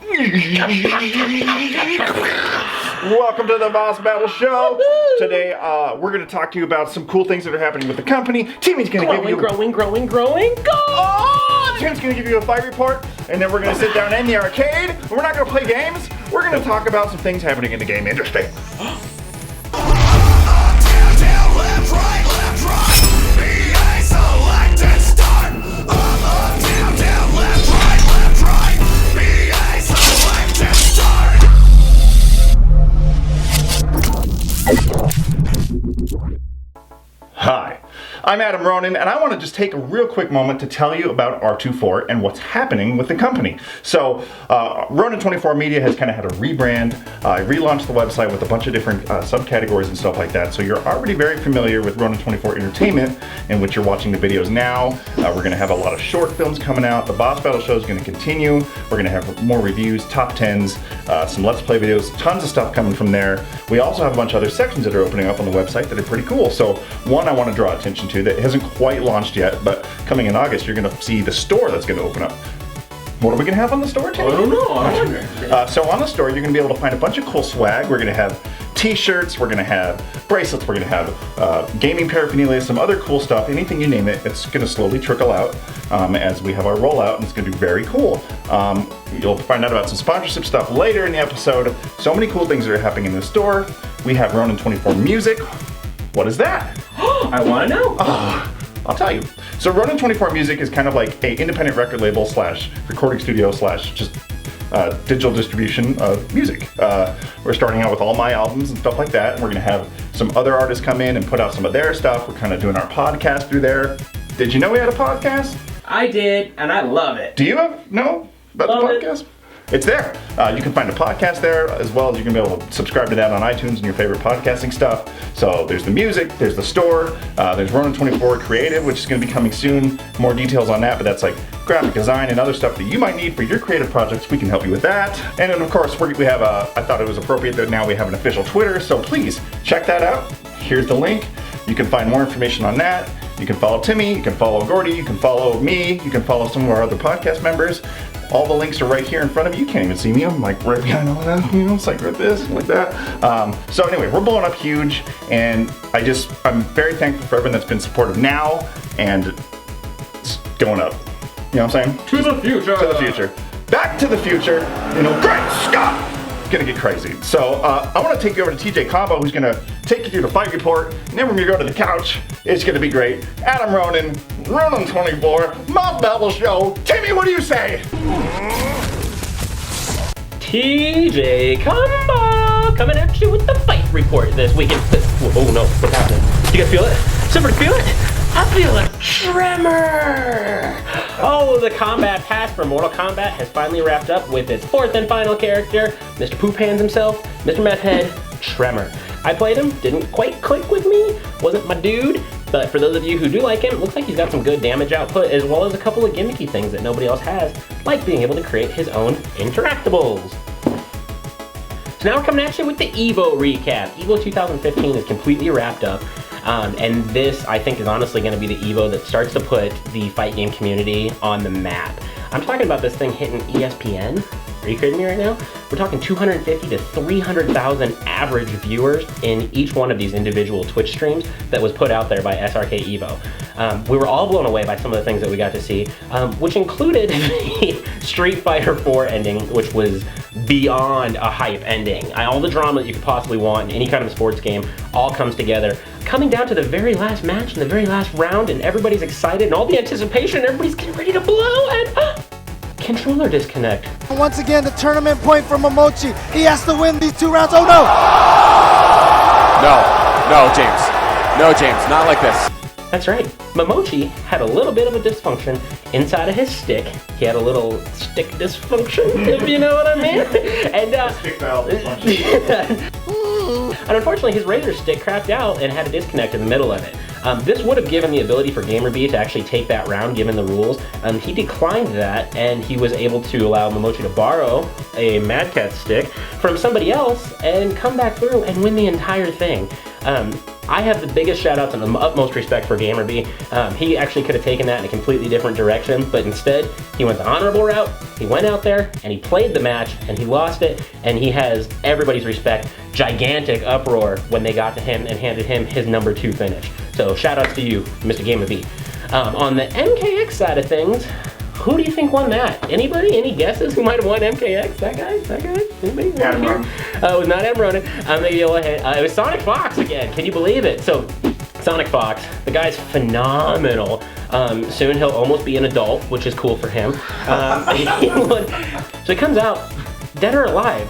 Welcome to the Boss Battle Show. Today, we're going to talk to you about some cool things that are happening with the company. Timmy's going to give you... Growing, go! Oh! Timmy's going to give you a fight report, and then we're going to sit down in the arcade, and we're not going to play games. We're going to talk about some things happening in the game industry. Hi, I'm Adam Ronan, and I want to just take a real quick moment to tell you about R24 and what's happening with the company. So, R24 Media has kind of had a rebrand. I relaunched the website with a bunch of different subcategories and stuff like that. So you're already very familiar with Ronan24 Entertainment, in which you're watching the videos now. We're going to have a lot of short films coming out. The Boss Battle Show is going to continue. We're going to have more reviews, top 10s, some Let's Play videos, tons of stuff coming from there. We also have a bunch of other sections that are opening up on the website that are pretty cool. So one I want to draw attention to that hasn't quite launched yet, but coming in August, you're going to see the store that's going to open up. What are we going to have on the store, Timmy? I don't know. So on the store, you're going to be able to find a bunch of cool swag. We're going to have t-shirts, we're going to have bracelets, we're going to have gaming paraphernalia, some other cool stuff, anything you name it. It's going to slowly trickle out as we have our rollout, and it's going to be very cool. You'll find out about some sponsorship stuff later in the episode. So many cool things that are happening in the store. We have Ronan24 Music. What is that? I want to know. I'll tell you. So Ronan24 Music is kind of like an independent record label slash recording studio slash just digital distribution of music. We're starting out with all my albums and stuff like that. And we're going to have some other artists come in and put out some of their stuff. We're kind of doing our podcast through there. Did you know we had a podcast? I did, and I love it. Do you know about the podcast? It's there. You can find a podcast there, as well as you can be able to subscribe to that on iTunes and your favorite podcasting stuff. So there's the music, there's the store, there's Ronan24 Creative, which is going to be coming soon. More details on that, but that's like graphic design and other stuff that you might need for your creative projects. We can help you with that. And then, of course, we have I thought it was appropriate that now we have an official Twitter, so please check that out. Here's the link. You can find more information on that. You can follow Timmy, you can follow Gordy, you can follow me, you can follow some of our other podcast members. All the links are right here in front of you. You can't even see me. I'm like right behind all that, it's like right this, like that. So anyway, we're blowing up huge, and I'm very thankful for everyone that's been supportive now, and it's going up. You know what I'm saying? To the future. To the future. Back to the future. Great Scott! Gonna get crazy. So I want to take you over to TJ Combo, who's gonna take you through the fight report, and then we're gonna go to the couch. It's gonna be great. Adam Ronan, Ronan24, Boss Battle Show. Timmy, what do you say? TJ Combo coming at you with the fight report this weekend. Oh no, what's happening? You guys feel it? Somebody feel it? I feel a tremor! Oh, the combat pass for Mortal Kombat has finally wrapped up with its fourth and final character, Mr. Poop Hands himself, Mr. Meth Head, Tremor. I played him, didn't quite click with me, wasn't my dude, but for those of you who do like him, it looks like he's got some good damage output as well as a couple of gimmicky things that nobody else has, like being able to create his own interactables. So now we're coming at you with the EVO recap. EVO 2015 is completely wrapped up. And this, I think, is honestly going to be the EVO that starts to put the fight game community on the map. I'm talking about this thing hitting ESPN. Are you kidding me right now? We're talking 250 to 300,000 average viewers in each one of these individual Twitch streams that was put out there by SRK EVO. We were all blown away by some of the things that we got to see, which included the Street Fighter 4 ending, which was beyond a hype ending. All the drama that you could possibly want in any kind of sports game all comes together. Coming down to the very last match and the very last round, and everybody's excited, and all the anticipation, everybody's getting ready to blow, and controller disconnect. Once again, the tournament point for Momochi. He has to win these 2 rounds. Oh no! No, James, not like this. That's right. Momochi had a little bit of a dysfunction inside of his stick. He had a little stick dysfunction, if you know what I mean. And Stick valve dysfunction. And unfortunately, his Razor stick crapped out and had a disconnect in the middle of it. This would have given the ability for GamerB to actually take that round, given the rules. He declined that, and he was able to allow Momochi to borrow a Mad Cat stick from somebody else and come back through and win the entire thing. I have the biggest shout outs and the utmost respect for GamerB. He actually could have taken that in a completely different direction, but instead he went the honorable route. He went out there and he played the match and he lost it, and he has everybody's respect. Gigantic uproar when they got to him and handed him his number 2 finish. So shout outs to you, Mr. GamerB. On the MKX side of things, who do you think won that? Anybody? Any guesses who might have won MKX? That guy? Anybody? Adam Ronan. It was not Adam Ronan. Maybe you'll ahead. It was Sonic Fox again. Can you believe it? So, Sonic Fox, the guy's phenomenal. Soon he'll almost be an adult, which is cool for him. So he comes out, Dead or Alive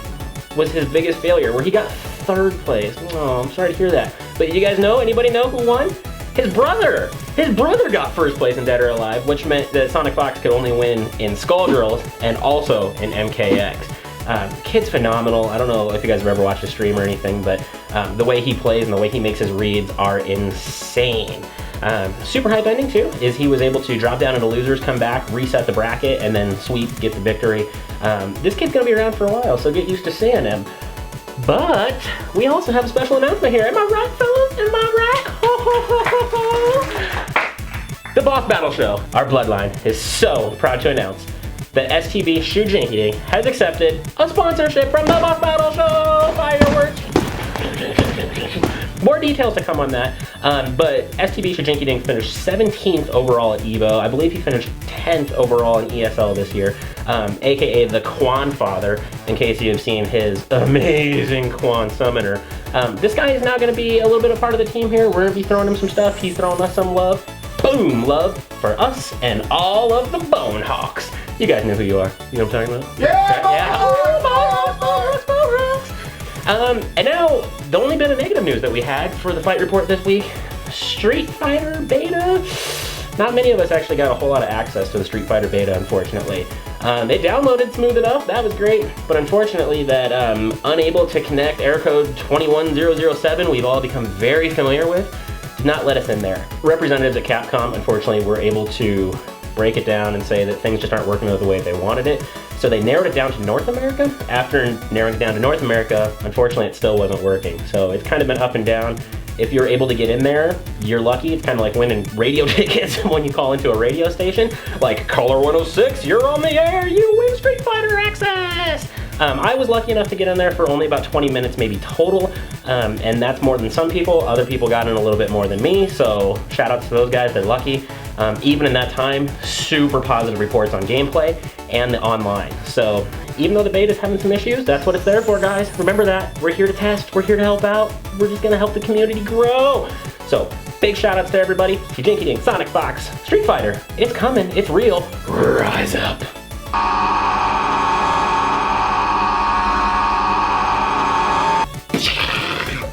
was his biggest failure, where he got 3rd place. Oh, I'm sorry to hear that. But you guys know? Anybody know who won? His brother! His brother got 1st place in Dead or Alive, which meant that Sonic Fox could only win in Skullgirls and also in MKX. Kid's phenomenal. I don't know if you guys have ever watched a stream or anything, but the way he plays and the way he makes his reads are insane. Super hype ending too is he was able to drop down into losers, come back, reset the bracket, and then sweep, get the victory. This kid's gonna be around for a while, so get used to seeing him. But we also have a special announcement here. Am I right, fellas? Am I right? Ho, ho, ho, ho, ho. The Boss Battle Show, our bloodline, is so proud to announce that STB Shujinki has accepted a sponsorship from the Boss Battle Show. Fireworks. More details to come on that, but STB Shujinki Ding finished 17th overall at EVO. I believe he finished 10th overall in ESL this year, aka the Quan Father, in case you have seen his amazing Quan Summoner. This guy is now going to be a little bit of part of the team here. We're going to be throwing him some stuff. He's throwing us some love. Boom, love for us and all of the Bone Hawks. You guys know who you are. You know what I'm talking about? Yeah! And now, the only bit of negative news that we had for the fight report this week, Street Fighter Beta. Not many of us actually got a whole lot of access to the Street Fighter Beta, unfortunately. They downloaded smooth enough, that was great, but unfortunately that unable to connect error code 21007 we've all become very familiar with, did not let us in there. Representatives at Capcom, unfortunately, were able to break it down and say that things just aren't working out the way they wanted it. So they narrowed it down to North America. After narrowing it down to North America, unfortunately it still wasn't working. So it's kind of been up and down. If you're able to get in there, you're lucky. It's kind of like winning radio tickets when you call into a radio station. Like, caller 106, you're on the air, you win Street Fighter access! I was lucky enough to get in there for only about 20 minutes maybe total, and that's more than some people. Other people got in a little bit more than me, so shout out to those guys, they're lucky. Even in that time, super positive reports on gameplay and the online. So even though the beta's having some issues, that's what it's there for, guys. Remember that. We're here to test, we're here to help out, we're just gonna help the community grow. So big shout outs to everybody. Shujinki Ding, Sonic Fox, Street Fighter, it's coming, it's real. Rise up.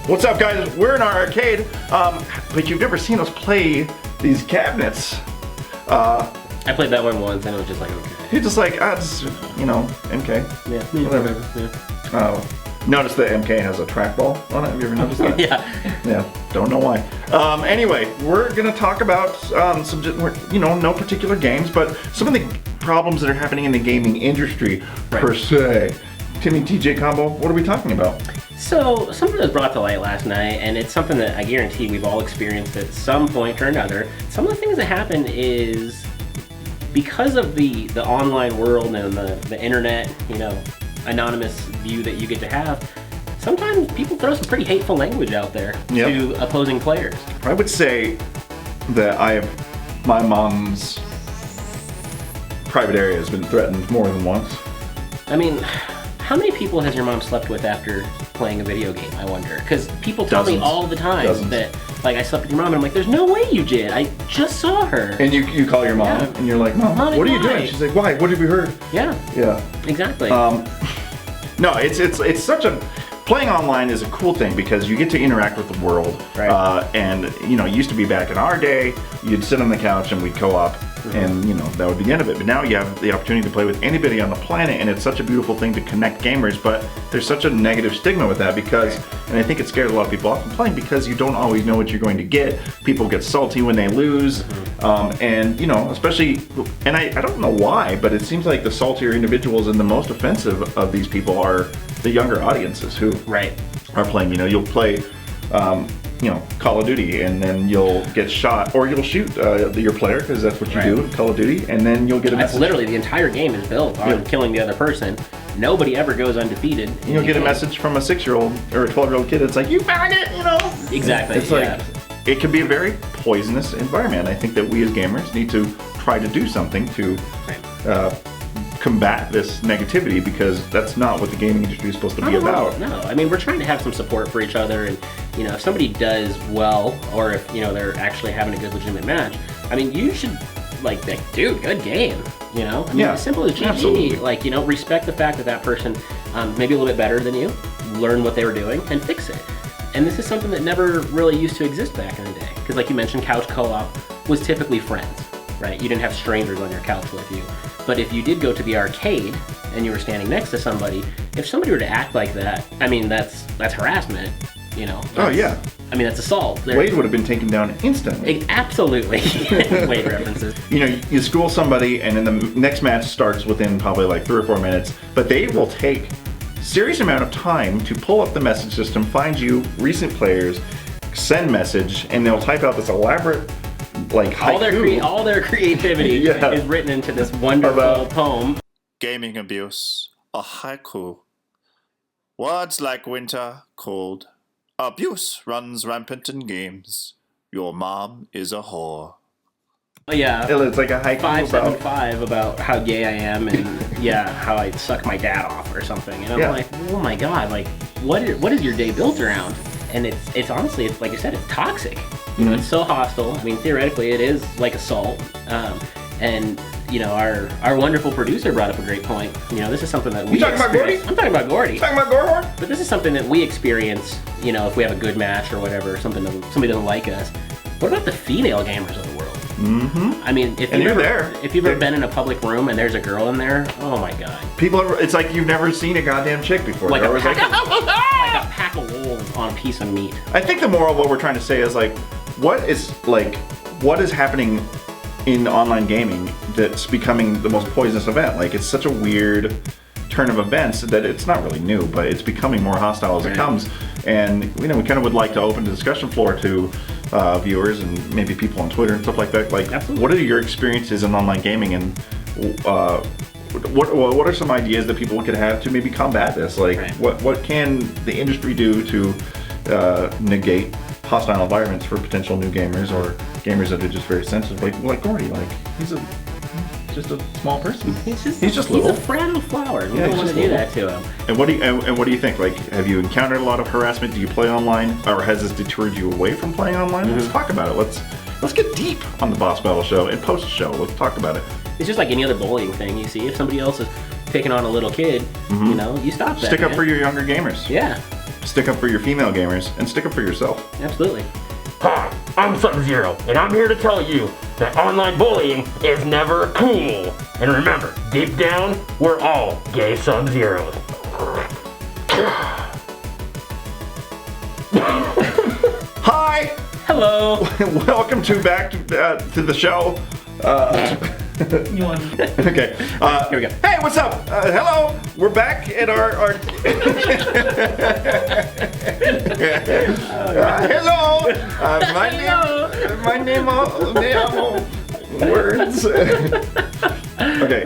What's up, guys? We're in our arcade, but you've never seen us play these cabinets. I played that one once and it was just like, okay. You're just like, it's, you know, MK. Yeah, Whatever. Yeah. Notice that MK has a trackball on it. Have you ever noticed that? Yeah. Yeah, don't know why. Anyway, we're gonna talk about some, you know, no particular games, but some of the problems that are happening in the gaming industry per se. Timmy TJ combo, what are we talking about? So, something that was brought to light last night, and it's something that I guarantee we've all experienced at some point or another. Some of the things that happen is because of the online world and the internet, you know, anonymous view that you get to have, sometimes people throw some pretty hateful language out there to opposing players. I would say that my mom's private area has been threatened more than once. I mean, how many people has your mom slept with after playing a video game, I wonder? Because people tell me all the time that, like, I slept with your mom, and I'm like, there's no way you did. I just saw her. And you call your mom, and you're like, Mom, what are you doing? She's like, why? What have you heard? Yeah. Yeah. Exactly. No, it's such a... Playing online is a cool thing because you get to interact with the world. Right. And, you know, it used to be back in our day, you'd sit on the couch and we'd co-op. And, you know, that would be the end of it. But now you have the opportunity to play with anybody on the planet, and it's such a beautiful thing to connect gamers, but there's such a negative stigma with that because, and I think it scares a lot of people off from playing because you don't always know what you're going to get. People get salty when they lose, and, you know, especially, and I don't know why, but it seems like the saltier individuals and the most offensive of these people are the younger audiences who are playing. You know, you'll play Call of Duty, and then you'll get shot, or you'll shoot your player, because that's what you do in Call of Duty, and then you'll get a message. That's literally the entire game is built on killing the other person. Nobody ever goes undefeated. You'll get a message from a 6-year-old or a 12-year-old kid. It's like, you found it, Exactly. It's like, it can be a very poisonous environment. I think that we as gamers need to try to do something to combat this negativity, because that's not what the gaming industry is supposed to be about. No, I mean, we're trying to have some support for each other, and if somebody does well, or if they're actually having a good legitimate match, I mean, you should like, dude, good game. I mean, as simple as GG. Absolutely. Like, respect the fact that that person maybe a little bit better than you, learn what they were doing and fix it. And this is something that never really used to exist back in the day, because like you mentioned, couch co-op was typically friends, right? You didn't have strangers on your couch with you. But if you did go to the arcade and you were standing next to somebody, if somebody were to act like that, I mean, that's harassment, Oh, yeah. I mean, that's assault. Wade would have been taken down instantly. Absolutely. Wade references. You school somebody, and then the next match starts within probably like 3 or 4 minutes, but they will take serious amount of time to pull up the message system, find you recent players, send message, and they'll type out this elaborate haiku. All their creativity is written into this wonderful poem. Gaming abuse, a haiku. Words like winter, cold. Abuse runs rampant in games. Your mom is a whore. Oh, yeah. It's like a haiku 575 about how gay I am, and how I suck my dad off or something. And I'm like, oh my god, like what is your day built around? And it's honestly, it's like I said, it's toxic. It's so hostile. I mean, theoretically, it is like assault. And our wonderful producer brought up a great point. This is something that we. You talking about Gordy? I'm talking about Gordy. Talking about Gorhorn? But this is something that we experience. If we have a good match or whatever, somebody doesn't like us. What about the female gamers of the world? Mm-hmm. I mean, if you've ever been in a public room and there's a girl in there, oh my god. It's like you've never seen a goddamn chick before. Like a pack of wolves on a piece of meat. I think the moral of what we're trying to say is what is happening in online gaming that's becoming the most poisonous event. Like, it's such a weird turn of events that it's not really new, but it's becoming more hostile as it comes. And we kind of would like to open the discussion floor to viewers and maybe people on Twitter and stuff like that. Like, what are your experiences in online gaming, and what are some ideas that people could have to maybe combat this? Like, what can the industry do to negate hostile environments for potential new gamers, or gamers that are just very sensitive, like Gordy? Like, he's just a small person. He's just little. He's a fragile flower. You don't want to do that to him. And what do you think? Like, have you encountered a lot of harassment? Do you play online, or has this deterred you away from playing online? Let's talk about it. Let's get deep on the Boss Battle Show and post show. Let's talk about it. It's just like any other bullying thing. You see, if somebody else is picking on a little kid, you stop that. Stick up for your younger gamers. Yeah. Stick up for your female gamers, and stick up for yourself. Absolutely. Hi, I'm Sub-Zero, and I'm here to tell you that online bullying is never cool. And remember, deep down, we're all gay Sub-Zeros. Hi! Hello! Welcome back to the show. Okay. Here we go. Hey, what's up? Hello. We're back at our hello. My name words. Okay.